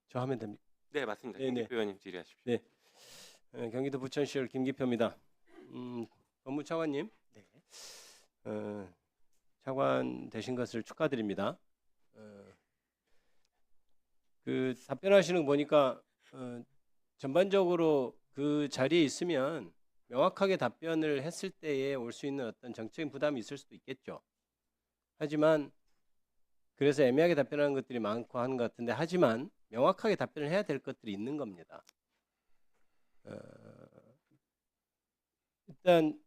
저 하면 됩니까? 네, 맞습니다. 네네. 김기표 의원님 질의하십시오. 네. 경기도 부천시열 김기표입니다. 법무차관님, 네. 차관 되신 것을 축하드립니다. 그 답변하시는 거 보니까 전반적으로 그 자리에 있으면 명확하게 답변을 했을 때에 올 수 있는 어떤 정책적인 부담이 있을 수도 있겠죠. 하지만 그래서 애매하게 답변하는 것들이 많고 하는 것 같은데, 하지만 명확하게 답변을 해야 될 것들이 있는 겁니다. 일단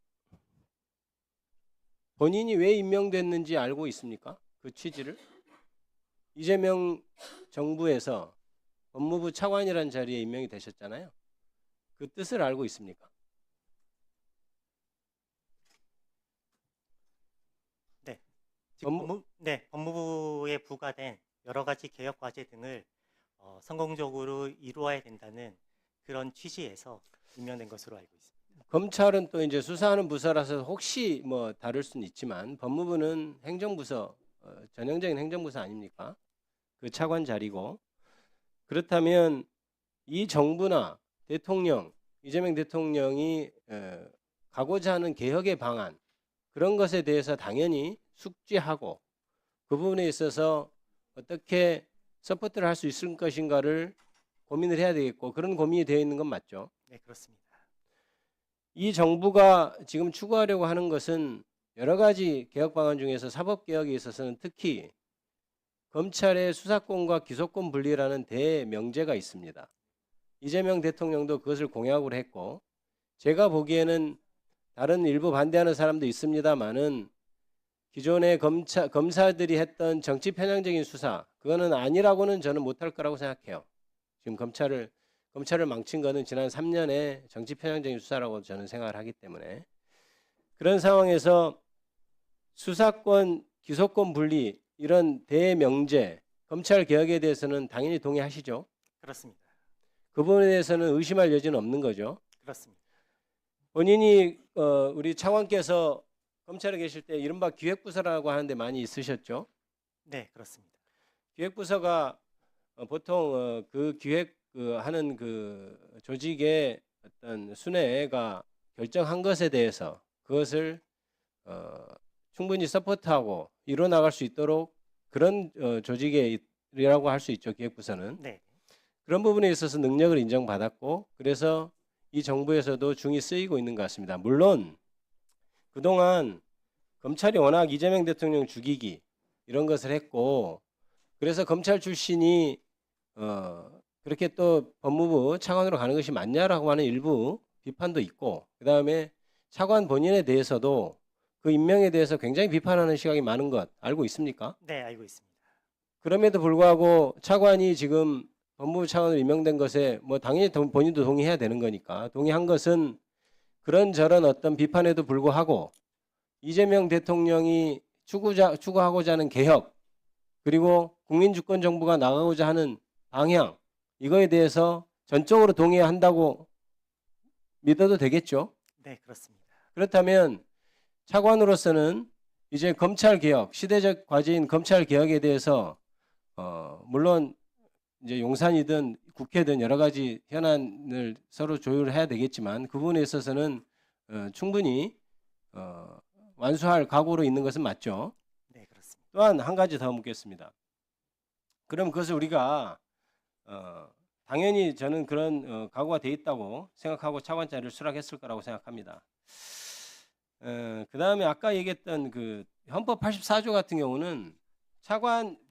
본인이 왜 임명됐는지 알고 있습니까? 그 취지를? 이재명 정부에서 법무부 차관이라는 자리에 임명이 되셨잖아요. 그 뜻을 알고 있습니까? 네. 지금 법무부에 부과된 여러 가지 개혁 과제 등을 성공적으로 이루어야 된다는 그런 취지에서 임명된 것으로 알고 있습니다. 검찰은 또 이제 수사하는 부서라서 혹시 뭐 다를 수는 있지만 법무부는 행정부서, 전형적인 행정부서 아닙니까? 그 차관 자리고. 그렇다면 이 정부나 대통령, 이재명 대통령이 가고자 하는 개혁의 방안, 그런 것에 대해서 당연히 숙지하고 그 부분에 있어서 어떻게 서포트를 할 수 있을 것인가를 고민을 해야 되겠고, 그런 고민이 되어 있는 건 맞죠? 네, 그렇습니다. 이 정부가 지금 추구하려고 하는 것은 여러 가지 개혁 방안 중에서 사법개혁에 있어서는 특히 검찰의 수사권과 기소권 분리라는 대명제가 있습니다. 이재명 대통령도 그것을 공약으로 했고, 제가 보기에는 다른 일부 반대하는 사람도 있습니다만은 기존의 검사들이 했던 정치 편향적인 수사, 그거는 아니라고는 저는 못할 거라고 생각해요. 지금 검찰을 망친 거는 지난 3년의 정치 편향적인 수사라고 저는 생각을 하기 때문에, 그런 상황에서 수사권, 기소권 분리, 이런 대명제, 검찰 개혁에 대해서는 당연히 동의하시죠? 그렇습니다. 그 부분에 대해서는 의심할 여지는 없는 거죠. 그렇습니다. 본인이 우리 차관께서 검찰에 계실 때 이른바 기획부서라고 하는데 많이 있으셨죠? 네, 그렇습니다. 기획부서가 보통 그 하는 그 조직의 어떤 순회가 결정한 것에 대해서 그것을 충분히 서포트하고 이뤄 나갈 수 있도록 그런 조직이라고 할 수 있죠. 기획부서는. 네. 그런 부분에 있어서 능력을 인정받았고, 그래서 이 정부에서도 중이 쓰이고 있는 것 같습니다. 물론 그동안 검찰이 워낙 이재명 대통령 죽이기 이런 것을 했고, 그래서 검찰 출신이 그렇게 또 법무부 차관으로 가는 것이 맞냐라고 하는 일부 비판도 있고, 그 다음에 차관 본인에 대해서도 그 임명에 대해서 굉장히 비판하는 시각이 많은 것 알고 있습니까? 네, 알고 있습니다. 그럼에도 불구하고 차관이 지금 법무부 차관으로 임명된 것에 뭐 당연히 본인도 동의해야 되는 거니까, 동의한 것은 그런저런 어떤 비판에도 불구하고 이재명 대통령이 추구하고자 하는 개혁, 그리고 국민주권 정부가 나가고자 하는 방향, 이거에 대해서 전적으로 동의한다고 믿어도 되겠죠? 네, 그렇습니다. 그렇다면 차관으로서는 이제 검찰 개혁, 시대적 과제인 검찰 개혁에 대해서 물론 이제 용산이든 국회든 여러 가지 현안을 서로 조율해야 되겠지만, 그 부분에 있어서는 충분히 완수할 각오로 있는 것은 맞죠. 네, 그렇습니다. 또한 한 가지 더 묻겠습니다. 그럼 그것을 우리가 당연히 저는 그런 각오가 돼 있다고 생각하고 차관 자리를 수락했을 거라고 생각합니다. 그 다음에 아까 얘기했던 그 헌법 84조 같은 경우는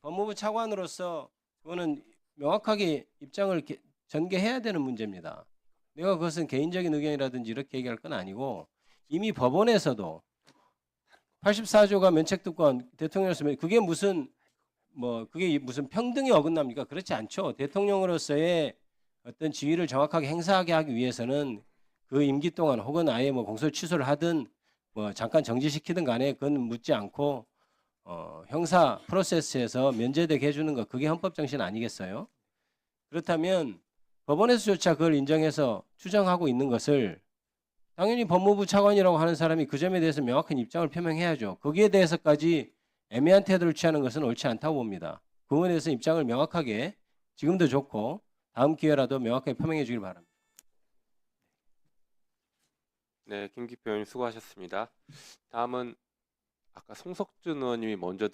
법무부 차관으로서 그거는 명확하게 입장을 전개해야 되는 문제입니다. 내가 그것은 개인적인 의견이라든지 이렇게 얘기할 건 아니고, 이미 법원에서도 84조가 면책특권 대통령으로서 그게 무슨 평등에 어긋납니까? 그렇지 않죠. 대통령으로서의 어떤 지위를 정확하게 행사하게 하기 위해서는 그 임기 동안 혹은 아예 뭐 공소 취소를 하든 뭐 잠깐 정지시키든 간에 그건 묻지 않고 형사 프로세스에서 면제되게 해주는 것, 그게 헌법 정신 아니겠어요? 그렇다면 법원에서조차 그걸 인정해서 추정하고 있는 것을 당연히 법무부 차관이라고 하는 사람이 그 점에 대해서 명확한 입장을 표명해야죠. 거기에 대해서까지 애매한 태도를 취하는 것은 옳지 않다고 봅니다. 그 부분에 대해서 입장을 명확하게 지금도 좋고 다음 기회라도 명확하게 표명해 주길 바랍니다. 네, 김기표 의원님 수고하셨습니다. 다음은 아까 송석준 의원님이 먼저